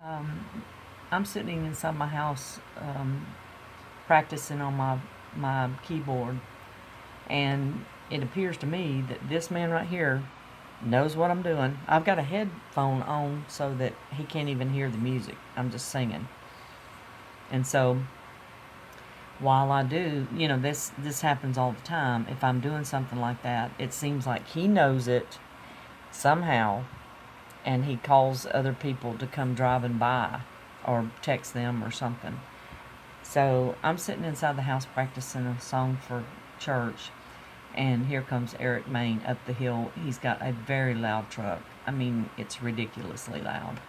Um, I'm sitting inside my house practicing on my keyboard, and it appears to me that this man right here knows what I'm doing. I've got a headphone on so that he can't even hear the music. I'm just singing. And so while I do, this happens all the time. If I'm doing something like that, it seems like he knows it somehow, and he calls other people to come driving by or text them or something. So I'm sitting inside the house practicing a song for church, and here comes Eric Main up the hill. He's got a very loud truck. I mean, it's ridiculously loud.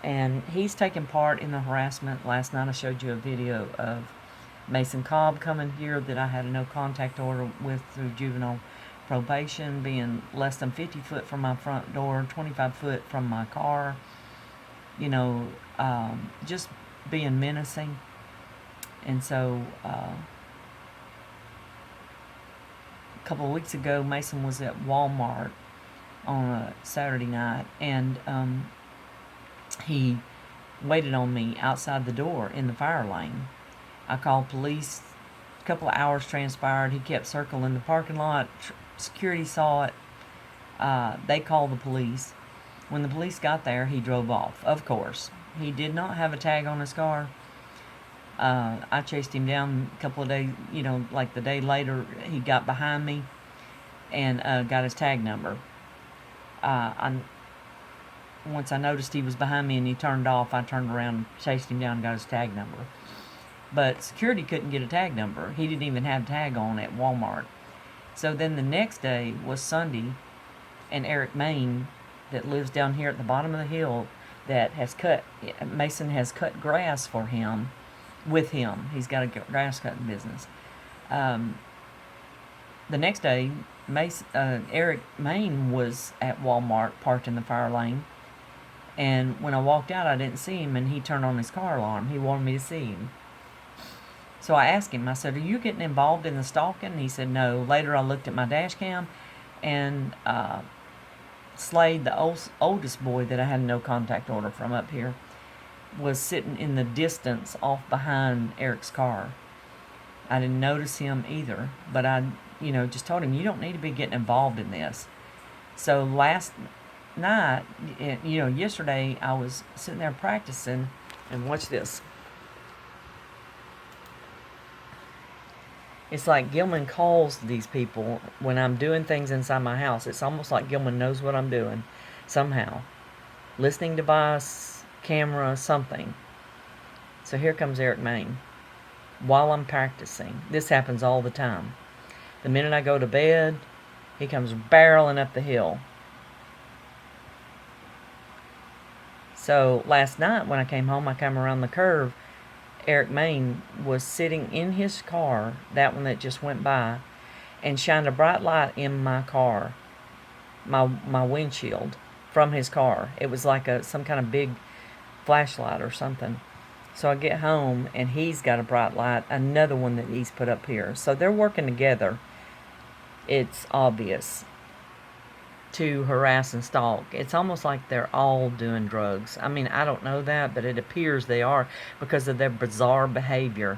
And he's taking part in the harassment. Last night I showed you a video of Mason Cobb coming here that I had a no contact order with through juvenile probation, being less than 50 foot from my front door, 25 foot from my car, just being menacing. And so a couple of weeks ago, Mason was at Walmart on a Saturday night, and he waited on me outside the door in the fire lane. I called police. A couple of hours transpired. He kept circling the parking lot. Security saw it. They called the police. When the police got there, he drove off. Of course, he did not have a tag on his car. I chased him down a couple of days, like the day later, he got behind me and got his tag number. Once I noticed he was behind me and he turned off, I turned around, chased him down, and got his tag number. But security couldn't get a tag number. He didn't even have a tag on at Walmart. So then the next day was Sunday, and Eric Main, that lives down here at the bottom of the hill, Mason has cut grass for him, with him. He's got a grass cutting business. The next day, Eric Main was at Walmart parked in the fire lane, and when I walked out, I didn't see him, and he turned on his car alarm. He wanted me to see him. So I asked him, I said, "Are you getting involved in the stalking?" And he said, "No." Later I looked at my dash cam, and Slade, the oldest boy that I had no contact order from up here, was sitting in the distance off behind Eric's car. I didn't notice him either, but I, just told him, you don't need to be getting involved in this. So last night, yesterday, I was sitting there practicing, and watch this. It's like Gilman calls these people when I'm doing things inside my house. It's almost like Gilman knows what I'm doing somehow. Listening device, camera, something. So here comes Eric Main while I'm practicing. This happens all the time. The minute I go to bed, he comes barreling up the hill. So last night when I came home, I came around the curve. Eric Main was sitting in his car, that one that just went by, and shined a bright light in my car, my windshield, from his car. It was like some kind of big flashlight or something. So I get home, and he's got a bright light, another one that he's put up here. So they're working together, it's obvious, to harass and stalk. It's almost like they're all doing drugs. I mean, I don't know that, but it appears they are because of their bizarre behavior.